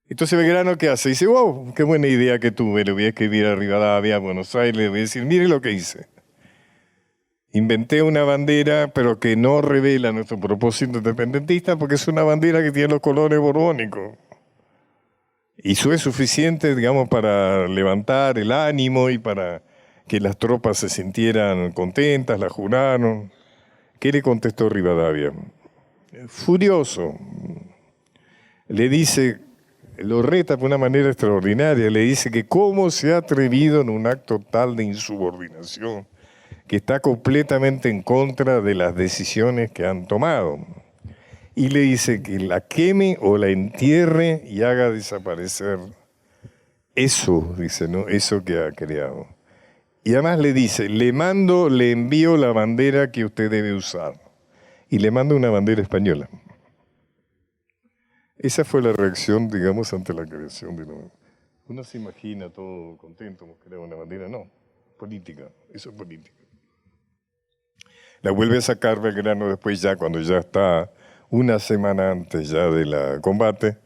Entonces Belgrano, ¿qué hace? Dice, wow, qué buena idea que tuve, le voy a escribir a Rivadavia, a Buenos Aires, le voy a decir, mire lo que hice. Inventé una bandera, pero que no revela nuestro propósito independentista, porque es una bandera que tiene los colores borbónicos. Y eso es suficiente, digamos, para levantar el ánimo y para que las tropas se sintieran contentas, la juraron. ¿Qué le contestó Rivadavia? Furioso. Le dice, lo reta de una manera extraordinaria, le dice que cómo se ha atrevido en un acto tal de insubordinación, que está completamente en contra de las decisiones que han tomado. Y le dice que la queme o la entierre y haga desaparecer eso, dice, ¿no? Eso que ha creado. Y además le dice, le envío la bandera que usted debe usar. Y le manda una bandera española. Esa fue la reacción, digamos, ante la creación de una... Uno se imagina todo contento, hemos creado una bandera. No, política, eso es política. La vuelve a sacar Belgrano después ya, cuando ya está una semana antes ya de la combate,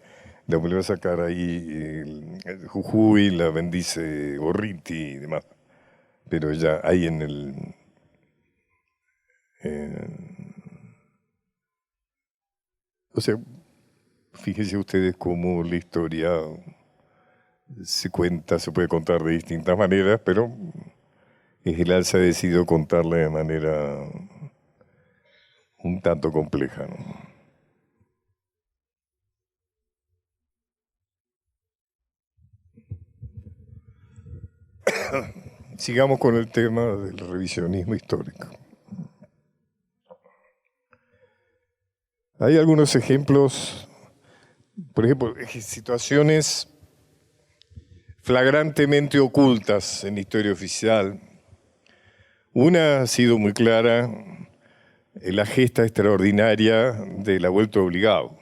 la vuelve a sacar ahí el Jujuy, la bendice Gorriti y demás. Pero ya ahí en el... o sea, fíjense ustedes cómo la historia se cuenta, se puede contar de distintas maneras, pero el alza ha decidido contarla de manera un tanto compleja, ¿no? Sigamos con el tema del revisionismo histórico. Hay algunos ejemplos, por ejemplo, situaciones flagrantemente ocultas en la historia oficial. Una ha sido muy clara, la gesta extraordinaria de la vuelta obligado,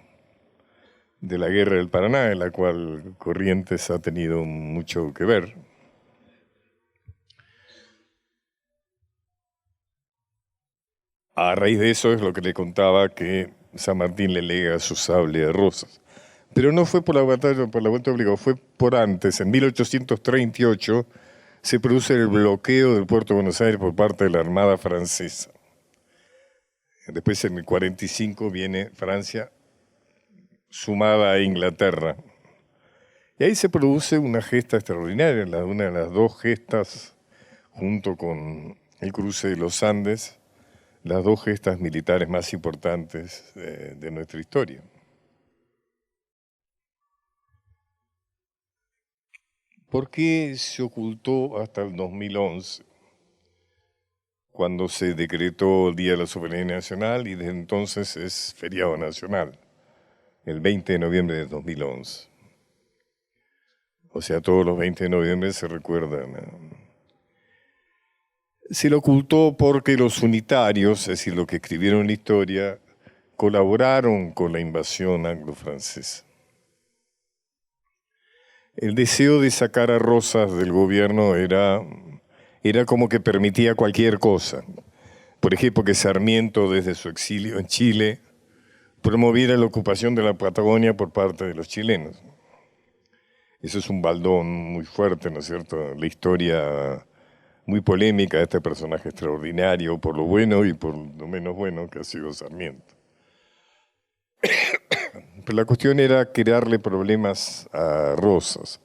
de la guerra del Paraná, en la cual Corrientes ha tenido mucho que ver. A raíz de eso es lo que le contaba que San Martín le lega su sable de rosas. Pero no fue por la batalla, por la vuelta obligada, fue por antes. En 1838 se produce el bloqueo del puerto de Buenos Aires por parte de la Armada francesa. Después, en el 45, viene Francia sumada a Inglaterra. Y ahí se produce una gesta extraordinaria, una de las dos gestas, junto con el cruce de los Andes, las dos gestas militares más importantes de nuestra historia. ¿Por qué se ocultó hasta el 2011, cuando se decretó el Día de la Soberanía Nacional y desde entonces es feriado nacional, el 20 de noviembre de 2011? O sea, todos los 20 de noviembre se recuerdan. Se lo ocultó porque los unitarios, es decir, los que escribieron la historia, colaboraron con la invasión anglo-francesa. El deseo de sacar a Rosas del gobierno era como que permitía cualquier cosa. Por ejemplo, que Sarmiento, desde su exilio en Chile, promoviera la ocupación de la Patagonia por parte de los chilenos. Eso es un baldón muy fuerte, ¿no es cierto? La historia muy polémica de este personaje extraordinario, por lo bueno y por lo menos bueno que ha sido Sarmiento. Pero la cuestión era crearle problemas a Rosas.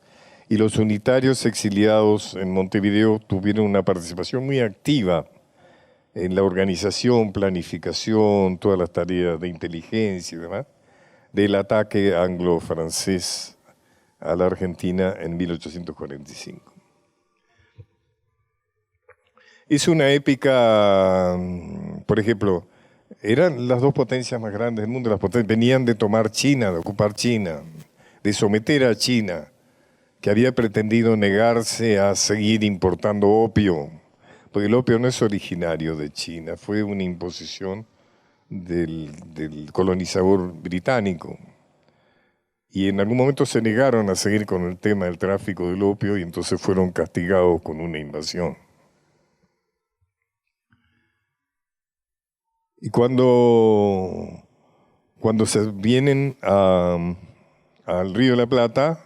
Y los unitarios exiliados en Montevideo tuvieron una participación muy activa en la organización, planificación, todas las tareas de inteligencia y demás, del ataque anglo-francés a la Argentina en 1845. Es una épica, por ejemplo, eran las dos potencias más grandes del mundo, venían de tomar China, de ocupar China, de someter a China, que había pretendido negarse a seguir importando opio, porque el opio no es originario de China, fue una imposición del colonizador británico. Y en algún momento se negaron a seguir con el tema del tráfico del opio y entonces fueron castigados con una invasión. Y cuando se vienen al Río de la Plata,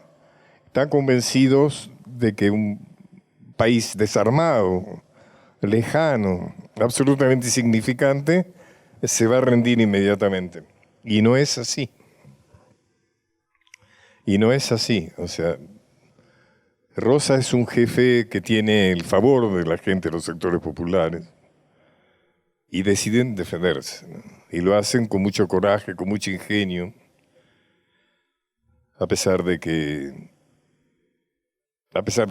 están convencidos de que un país desarmado, lejano, absolutamente insignificante, se va a rendir inmediatamente. Y no es así. Y no es así. O sea, Rosa es un jefe que tiene el favor de la gente, de los sectores populares, y deciden defenderse, ¿no? Y lo hacen con mucho coraje, con mucho ingenio, a pesar de que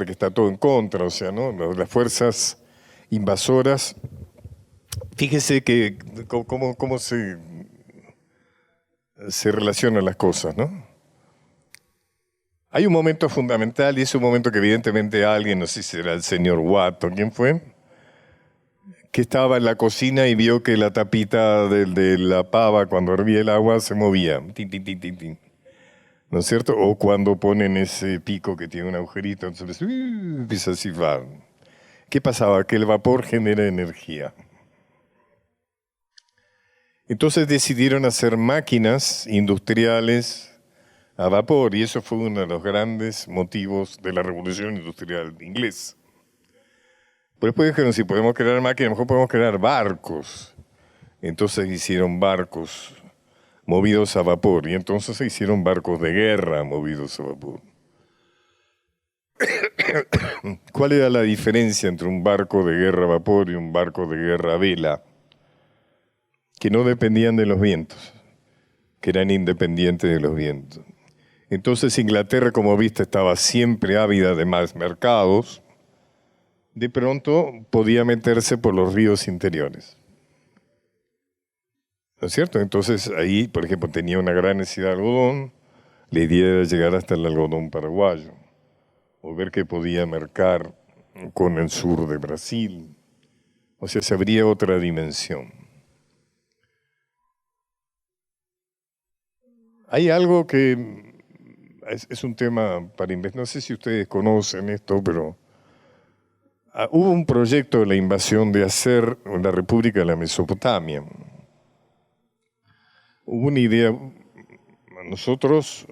está todo en contra, o sea, ¿no? Las fuerzas invasoras, fíjese que cómo se relacionan las cosas, ¿no? Hay un momento fundamental y es un momento que evidentemente alguien, no sé si será el señor Watt o quién fue, que estaba en la cocina y vio que la tapita de la pava cuando hervía el agua se movía, tin, tin, tin, tin, tin. ¿No es cierto? O cuando ponen ese pico que tiene un agujerito, entonces empieza a silbar. ¿Qué pasaba? Que el vapor genera energía. Entonces decidieron hacer máquinas industriales a vapor y eso fue uno de los grandes motivos de la revolución industrial inglesa. Pero después dijeron, si podemos crear máquinas, mejor podemos crear barcos. Entonces hicieron barcos movidos a vapor y entonces se hicieron barcos de guerra movidos a vapor. ¿Cuál era la diferencia entre un barco de guerra a vapor y un barco de guerra a vela? Que no dependían de los vientos, que eran independientes de los vientos. Entonces Inglaterra, como viste, estaba siempre ávida de más mercados. De pronto podía meterse por los ríos interiores. ¿No es cierto? Entonces ahí, por ejemplo, tenía una gran necesidad de algodón, la idea era llegar hasta el algodón paraguayo, o ver qué podía mercar con el sur de Brasil. O sea, se abría otra dimensión. Hay algo que es un tema para investigar, no sé si ustedes conocen esto, pero hubo un proyecto de la invasión de hacer la República de la Mesopotamia. Hubo una idea, nosotros,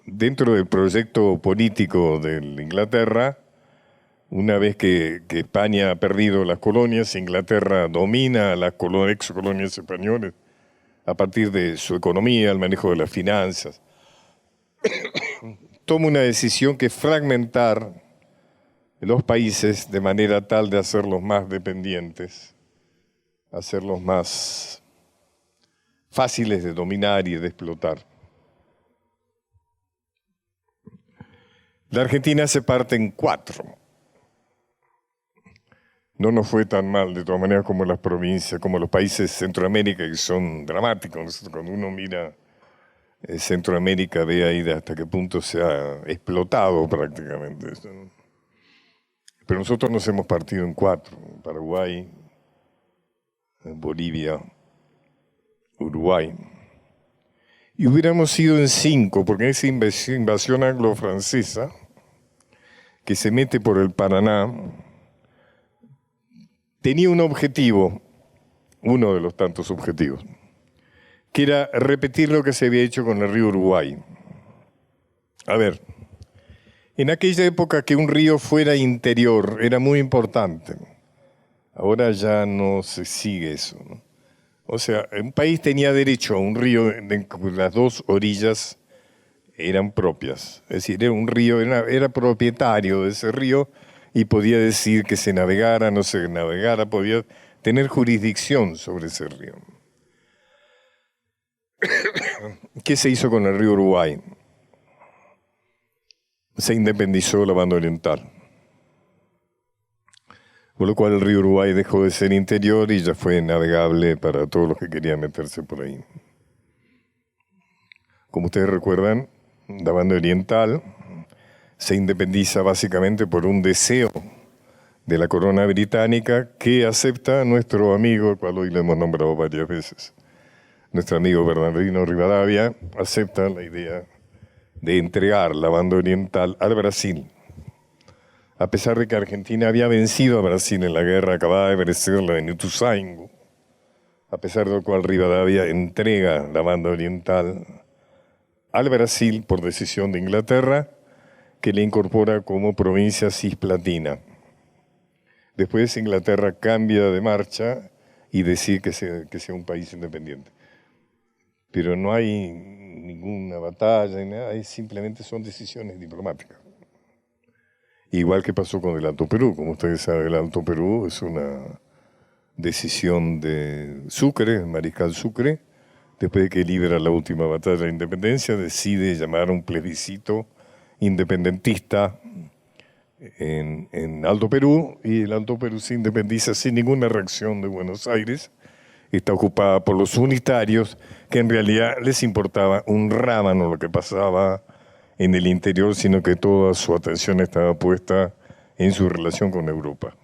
dentro del proyecto político de Inglaterra, una vez que España ha perdido las colonias, Inglaterra domina a las ex colonias españolas a partir de su economía, el manejo de las finanzas, toma una decisión que es fragmentar los países de manera tal de hacerlos más dependientes, hacerlos más fáciles de dominar y de explotar. La Argentina se parte en 4. No nos fue tan mal, de todas maneras, como las provincias, como los países de Centroamérica, que son dramáticos. Cuando uno mira Centroamérica, ve ahí hasta qué punto se ha explotado prácticamente. Pero nosotros nos hemos partido en 4. Paraguay, Bolivia, Uruguay. Y hubiéramos ido en 5, porque esa invasión anglo-francesa, que se mete por el Paraná, tenía un objetivo, uno de los tantos objetivos, que era repetir lo que se había hecho con el río Uruguay. A ver, en aquella época que un río fuera interior era muy importante. Ahora ya no se sigue eso, ¿no? O sea, un país tenía derecho a un río en las dos orillas eran propias. Es decir, era un río, era propietario de ese río y podía decir que se navegara, no se navegara, podía tener jurisdicción sobre ese río. ¿Qué se hizo con el río Uruguay? Se independizó la banda oriental. Por lo cual el río Uruguay dejó de ser interior y ya fue navegable para todos los que querían meterse por ahí. Como ustedes recuerdan, la banda oriental se independiza básicamente por un deseo de la corona británica que acepta a nuestro amigo, el cual hoy lo hemos nombrado varias veces. Nuestro amigo Bernardino Rivadavia acepta la idea de entregar la banda oriental al Brasil. A pesar de que Argentina había vencido a Brasil en la guerra acabada de vencerla en Ituzaingó, a pesar de lo cual Rivadavia entrega la banda oriental al Brasil por decisión de Inglaterra, que le incorpora como provincia cisplatina. Después Inglaterra cambia de marcha y decide que sea un país independiente. Pero no hay ninguna batalla, ni nada, simplemente son decisiones diplomáticas. Igual que pasó con el Alto Perú. Como ustedes saben, el Alto Perú es una decisión de Sucre, el mariscal Sucre, después de que libera la última batalla de independencia, decide llamar a un plebiscito independentista en Alto Perú, y el Alto Perú se independiza sin ninguna reacción de Buenos Aires. Está ocupada por los unitarios, que en realidad les importaba un rábano lo que pasaba en el interior, sino que toda su atención estaba puesta en su relación con Europa.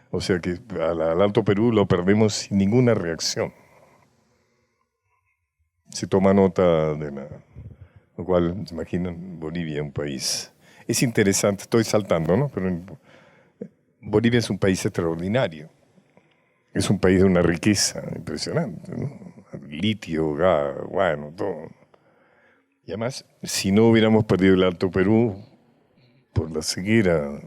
O sea que al Alto Perú lo perdemos sin ninguna reacción. Se toma nota de lo cual, se imaginan, Bolivia, un país. Es interesante, estoy saltando, ¿no? Pero Bolivia es un país extraordinario. Es un país de una riqueza impresionante, ¿no? Litio, gas, bueno, todo. Y además, si no hubiéramos perdido el Alto Perú por la ceguera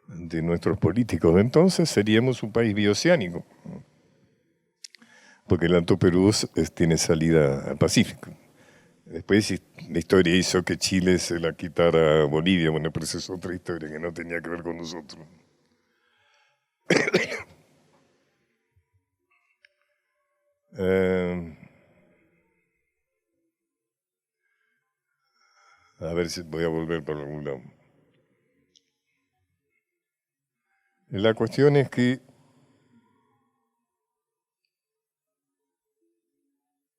de nuestros políticos de entonces, seríamos un país bioceánico. Porque el Alto Perú tiene salida al Pacífico. Después la historia hizo que Chile se la quitara a Bolivia, bueno, pero esa es otra historia que no tenía que ver con nosotros. A ver si voy a volver por algún lado. La cuestión es que,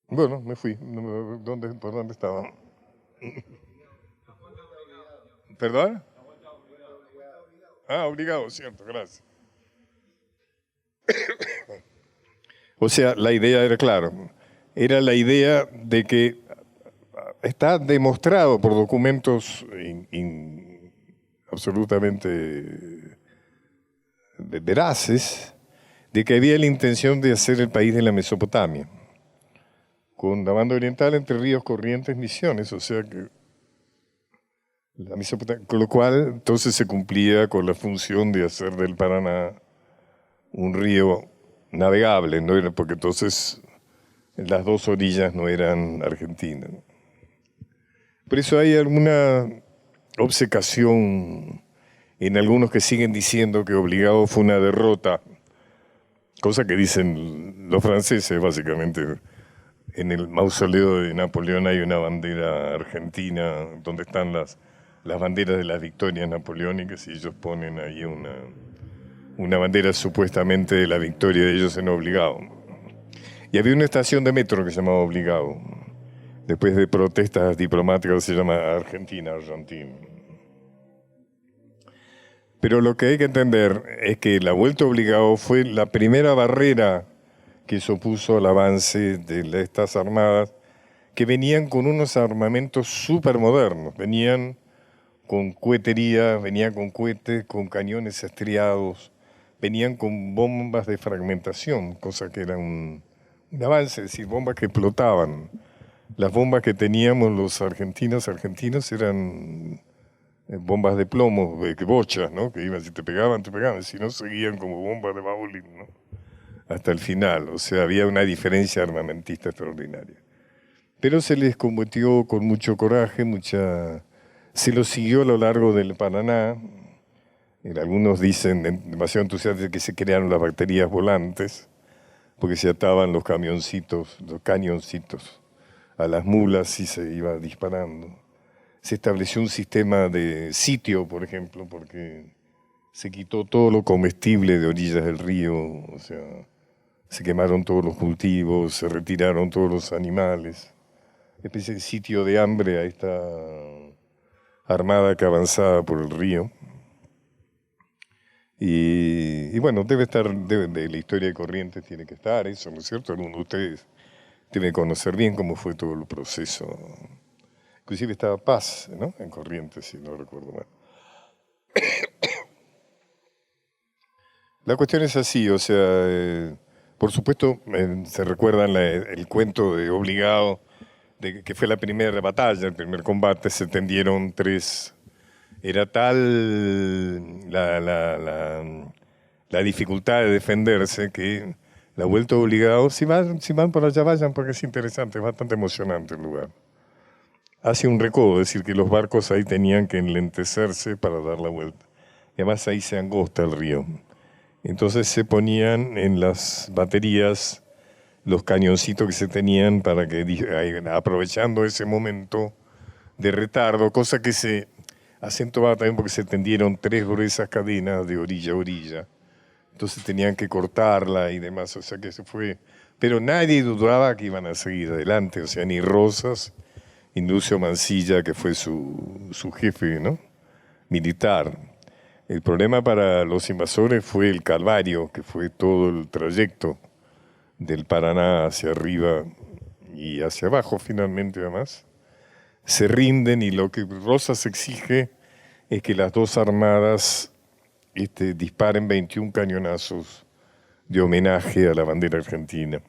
bueno, me fui. ¿Por dónde estaba? ¿Perdón? Ah, obligado, cierto, gracias. O sea, la idea era, claro, era la idea de que está demostrado por documentos absolutamente veraces de que había la intención de hacer el país de la Mesopotamia, con la banda oriental entre ríos, Corrientes, Misiones, o sea que la Mesopotamia, con lo cual entonces se cumplía con la función de hacer del Paraná un río navegable, ¿no? Porque entonces las dos orillas no eran argentinas. Por eso hay alguna obcecación en algunos que siguen diciendo que Obligado fue una derrota, cosa que dicen los franceses básicamente. En el mausoleo de Napoleón hay una bandera argentina donde están las banderas de las victorias napoleónicas, y ellos ponen ahí una bandera supuestamente de la victoria de ellos en Obligado. Y había una estación de metro que se llamaba Obligado. Después de protestas diplomáticas se llama Argentina. Pero lo que hay que entender es que la vuelta a Obligado fue la primera barrera que se opuso al avance de estas armadas, que venían con unos armamentos súper modernos. Venían con cohetería, venían con cohetes, con cañones estriados, venían con bombas de fragmentación, cosa que era un avance, es decir, bombas que explotaban. Las bombas que teníamos los argentinos eran bombas de plomo, bochas, ¿no? Que iban, si te pegaban, si no seguían como bombas de Baulín, ¿no? Hasta el final, o sea, había una diferencia armamentista extraordinaria. Pero se les combatió con mucho coraje, se lo siguió a lo largo del Paraná. Algunos dicen, demasiado entusiastas, que se crearon las baterías volantes, porque se ataban los cañoncitos a las mulas y se iba disparando. Se estableció un sistema de sitio, por ejemplo, porque se quitó todo lo comestible de orillas del río, o sea, se quemaron todos los cultivos, se retiraron todos los animales. Especie de sitio de hambre a esta armada que avanzaba por el río. Y bueno, de la historia de Corrientes tiene que estar eso, ¿no es cierto? Algunos de ustedes deben conocer bien cómo fue todo el proceso. Inclusive estaba Paz, ¿no? En Corrientes, si no recuerdo mal. La cuestión es así, o sea, por supuesto, se recuerdan el cuento de Obligado, de que fue la primera batalla, el primer combate, se tendieron tres. Era tal la dificultad de defenderse que la vuelta Obligado, si van por allá, vayan, porque es interesante, es bastante emocionante el lugar. Hace un recodo, es decir, que los barcos ahí tenían que enlentecerse para dar la vuelta. Y además ahí se angosta el río. Entonces se ponían en las baterías los cañoncitos que se tenían para que, aprovechando ese momento de retardo, cosa que se acentuaba también porque se tendieron tres gruesas cadenas de orilla a orilla. Entonces tenían que cortarla y demás, o sea que se fue. Pero nadie dudaba que iban a seguir adelante, o sea, ni Rosas, ni Lucio Mansilla, que fue su jefe, ¿no? Militar. El problema para los invasores fue el Calvario, que fue todo el trayecto del Paraná hacia arriba y hacia abajo finalmente además. Se rinden y lo que Rosas exige es que las dos armadas disparen 21 cañonazos de homenaje a la bandera argentina.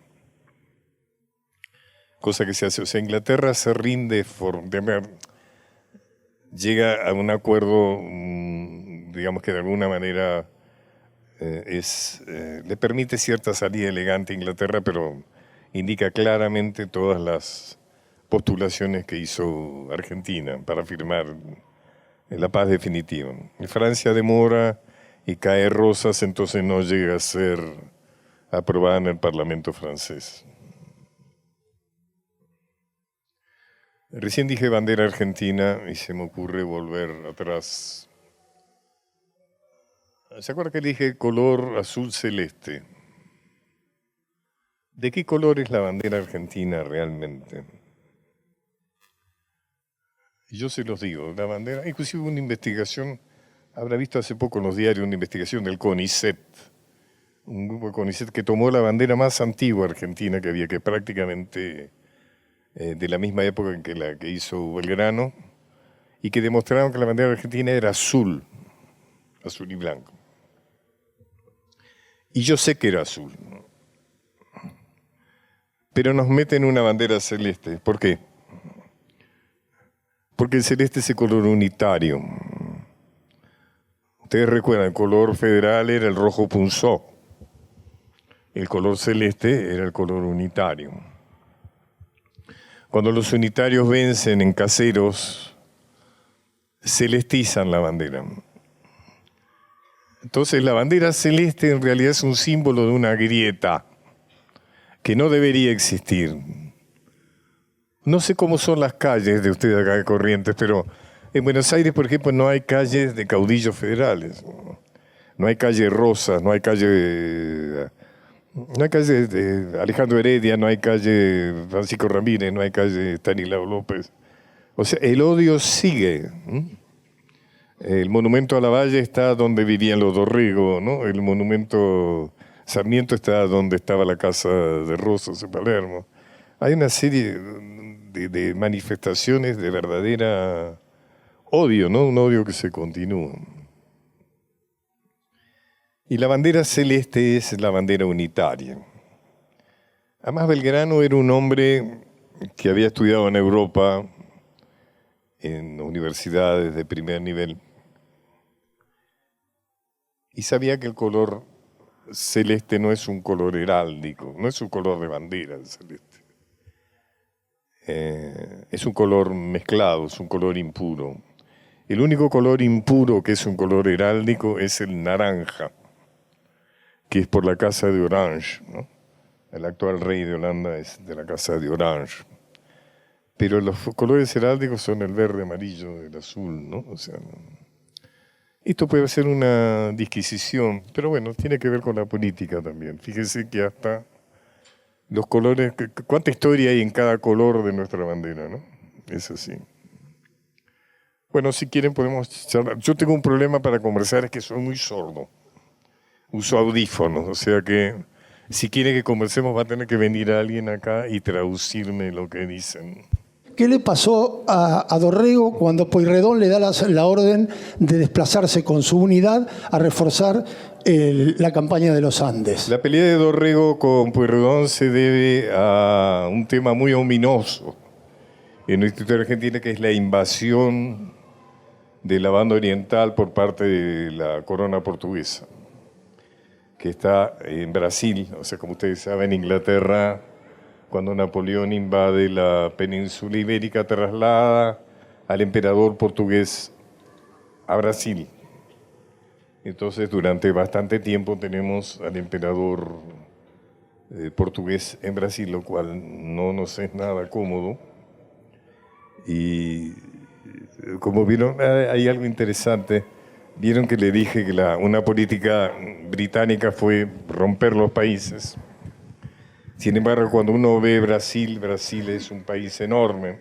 Cosa que se hace, o sea, Inglaterra se rinde, llega a un acuerdo, digamos que de alguna manera le permite cierta salida elegante a Inglaterra, pero indica claramente todas las postulaciones que hizo Argentina para firmar la paz definitiva. Francia demora y cae Rosas, entonces no llega a ser aprobada en el Parlamento francés. Recién dije bandera argentina y se me ocurre volver atrás. ¿Se acuerda que dije color azul celeste? ¿De qué color es la bandera argentina realmente? Yo se los digo, la bandera, inclusive una investigación, habrá visto hace poco en los diarios una investigación del CONICET, un grupo de CONICET que tomó la bandera más antigua argentina que había, que prácticamente de la misma época en que la que hizo Belgrano, y que demostraron que la bandera argentina era azul y blanco. Y yo sé que era azul, pero nos meten una bandera celeste. ¿Por qué? Porque el celeste es el color unitario. Ustedes recuerdan, el color federal era el rojo punzó. El color celeste era el color unitario. Cuando los unitarios vencen en Caseros, celestizan la bandera. Entonces la bandera celeste en realidad es un símbolo de una grieta que no debería existir. No sé cómo son las calles de ustedes acá de Corrientes, pero en Buenos Aires, por ejemplo, no hay calles de caudillos federales. No hay calle Rosas, no hay calle de Alejandro Heredia, no hay calle Francisco Ramírez, no hay calle Estanislao López. O sea, el odio sigue. El monumento a la Valle está donde vivían los Dorrego, ¿no? El monumento Sarmiento está donde estaba la casa de Rosas en Palermo. Hay una serie de manifestaciones de verdadera odio, ¿no? Un odio que se continúa. Y la bandera celeste es la bandera unitaria. Además, Belgrano era un hombre que había estudiado en Europa, en universidades de primer nivel, y sabía que el color celeste no es un color heráldico, no es un color de bandera el celeste. Es un color mezclado, es un color impuro. El único color impuro que es un color heráldico es el naranja, que es por la casa de Orange, ¿no? El actual rey de Holanda es de la casa de Orange. Pero los colores heráldicos son el verde, amarillo, el azul, ¿no? O sea, esto puede ser una disquisición, pero bueno, tiene que ver con la política también. Fíjense que hasta los colores, cuánta historia hay en cada color de nuestra bandera, ¿no? Es así. Bueno, si quieren podemos charlar. Yo tengo un problema para conversar, es que soy muy sordo. Uso audífonos, o sea que si quiere que conversemos va a tener que venir alguien acá y traducirme lo que dicen. ¿Qué le pasó a Dorrego cuando Pueyrredón le da la orden de desplazarse con su unidad a reforzar la campaña de los Andes? La pelea de Dorrego con Pueyrredón se debe a un tema muy ominoso en la historia argentina, que es la invasión de la banda oriental por parte de la corona portuguesa, que está en Brasil. O sea, como ustedes saben, Inglaterra, cuando Napoleón invade la península ibérica, traslada al emperador portugués a Brasil. Entonces, durante bastante tiempo tenemos al emperador portugués en Brasil, lo cual no nos es nada cómodo. Y como vieron, hay algo interesante. Vieron que le dije que una política británica fue romper los países. Sin embargo, cuando uno ve Brasil, Brasil es un país enorme.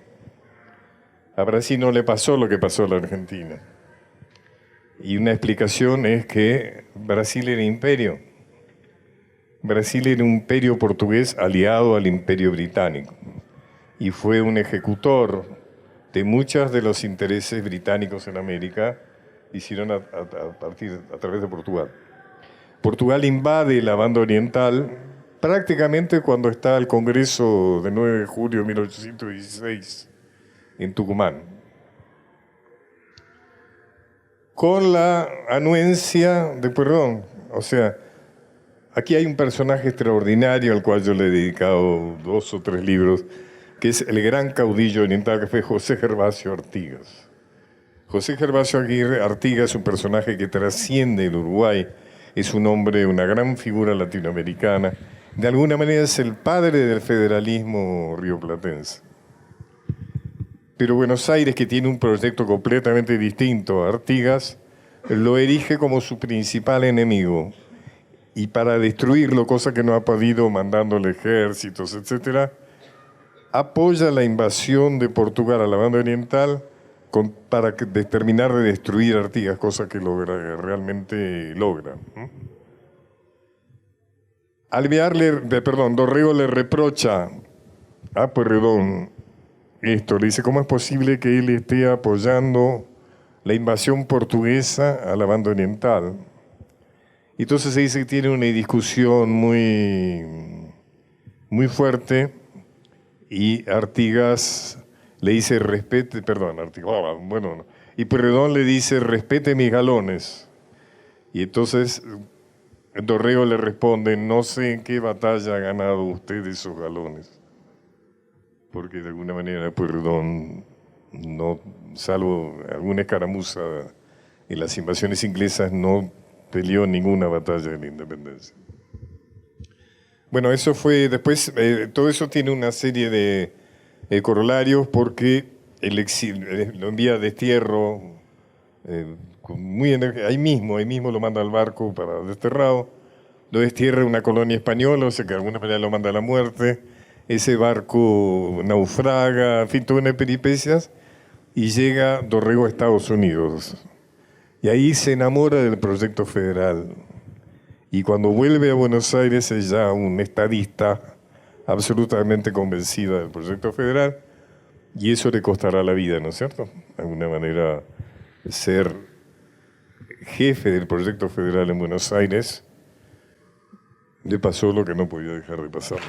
A Brasil no le pasó lo que pasó a la Argentina. Y una explicación es que Brasil era imperio. Brasil era un imperio portugués aliado al imperio británico. Y fue un ejecutor de muchos de los intereses británicos en América, hicieron a través de Portugal. Portugal invade la banda oriental prácticamente cuando está el Congreso del 9 de julio de 1816 en Tucumán, con la anuencia de Pueyrredón. O sea, aquí hay un personaje extraordinario al cual yo le he dedicado 2 o 3 libros, que es el gran caudillo oriental, que fue José Gervasio Artigas. José Gervasio Artigas es un personaje que trasciende el Uruguay, es un hombre, una gran figura latinoamericana. De alguna manera es el padre del federalismo rioplatense. Pero Buenos Aires, que tiene un proyecto completamente distinto a Artigas, lo erige como su principal enemigo. Y para destruirlo, cosa que no ha podido mandándole ejércitos, etc., apoya la invasión de Portugal a la banda oriental para terminar de destruir a Artigas, cosa que realmente logra. Dorrego le reprocha a Pueyrredón esto, le dice, ¿cómo es posible que él esté apoyando la invasión portuguesa a la banda oriental? Y entonces se dice que tiene una discusión muy fuerte y Artigas le dice, y Pueyrredón le dice, respete mis galones. Y entonces Dorrego le responde, no sé en qué batalla ha ganado usted esos galones. Porque de alguna manera Pueyrredón, no, salvo alguna escaramuza en las invasiones inglesas, no peleó ninguna batalla de la independencia. Bueno, eso fue después, todo eso tiene una serie de corolarios porque el exilio, lo envía a destierro, ahí mismo lo manda al barco para desterrado, lo destierra en una colonia española, o sea que de alguna manera lo manda a la muerte. Ese barco naufraga, en fin, tuvo unas peripecias y llega Dorrego a Estados Unidos. Y ahí se enamora del proyecto federal. Y cuando vuelve a Buenos Aires es ya un estadista absolutamente convencida del proyecto federal y eso le costará la vida, ¿no es cierto? De alguna manera ser jefe del proyecto federal en Buenos Aires, le pasó lo que no podía dejar de pasar.